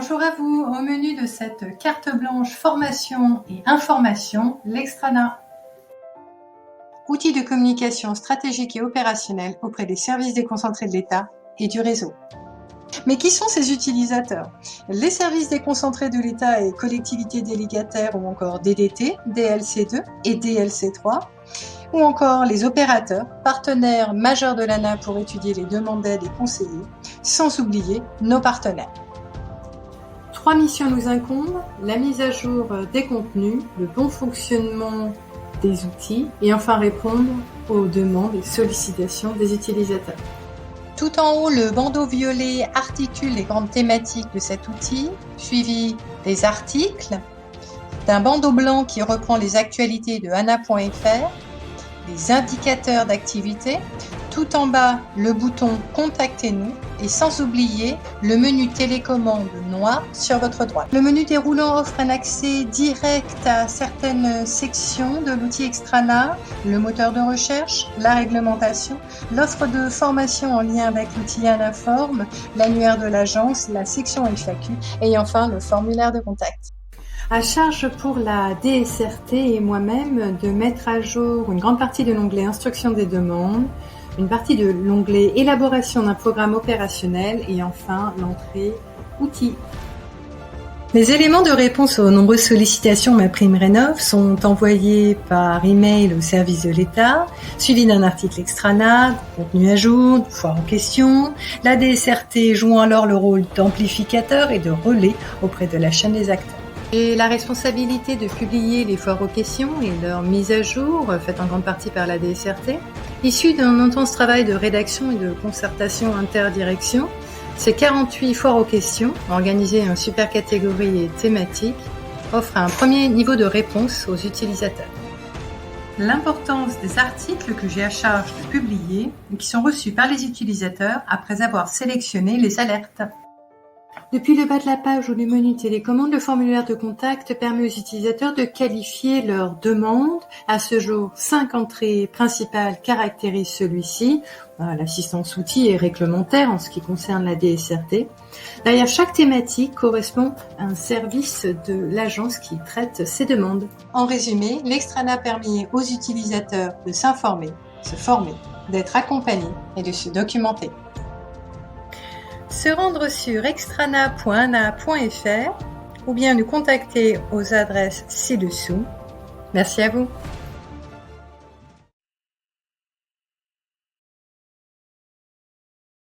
Bonjour à vous, au menu de cette carte blanche formation et information, l'Extrana. Outil de communication stratégique et opérationnel auprès des services déconcentrés de l'État et du réseau. Mais qui sont ces utilisateurs? Les services déconcentrés de l'État et collectivités délégataires ou encore DDT, DLC2 et DLC3, ou encore les opérateurs, partenaires majeurs de l'ANA pour étudier les demandes d'aide et conseiller, sans oublier nos partenaires. 3 missions nous incombent, la mise à jour des contenus, le bon fonctionnement des outils et enfin répondre aux demandes et sollicitations des utilisateurs. Tout en haut, le bandeau violet articule les grandes thématiques de cet outil, suivi des articles, d'un bandeau blanc qui reprend les actualités de ana.fr, des indicateurs d'activité, tout en bas le bouton Contactez-nous et sans oublier le menu télécommande noir sur votre droite. Le menu déroulant offre un accès direct à certaines sections de l'outil Extrana, le moteur de recherche, la réglementation, l'offre de formation en lien avec l'outil Anaform, l'annuaire de l'agence, la section FAQ et enfin le formulaire de contact. À charge pour la DSRT et moi-même de mettre à jour une grande partie de l'onglet Instruction des demandes, une partie de l'onglet Élaboration d'un programme opérationnel et enfin l'entrée Outils. Les éléments de réponse aux nombreuses sollicitations MaPrimeRénov' sont envoyés par email au service de l'État, suivi d'un article Extrana, de contenu à jour, de foire aux questions, la DSRT jouant alors le rôle d'amplificateur et de relais auprès de la chaîne des acteurs. J'ai la responsabilité de publier les foires aux questions et leur mise à jour, faite en grande partie par la DSRT. Issu d'un intense travail de rédaction et de concertation interdirection, ces 48 foires aux questions, organisées en super catégories et thématiques, offrent un premier niveau de réponse aux utilisateurs. L'importance des articles que j'ai à charge de publier et qui sont reçus par les utilisateurs après avoir sélectionné les alertes. Depuis le bas de la page ou du menu télécommande, le formulaire de contact permet aux utilisateurs de qualifier leur demande. À ce jour, 5 entrées principales caractérisent celui-ci. L'assistance outil est réglementaire en ce qui concerne la DSRT. Derrière chaque thématique correspond un service de l'agence qui traite ces demandes. En résumé, l'Extrana permet aux utilisateurs de s'informer, se former, d'être accompagnés et de se documenter. Se rendre sur extrana.ana.fr ou bien nous contacter aux adresses ci-dessous. Merci à vous.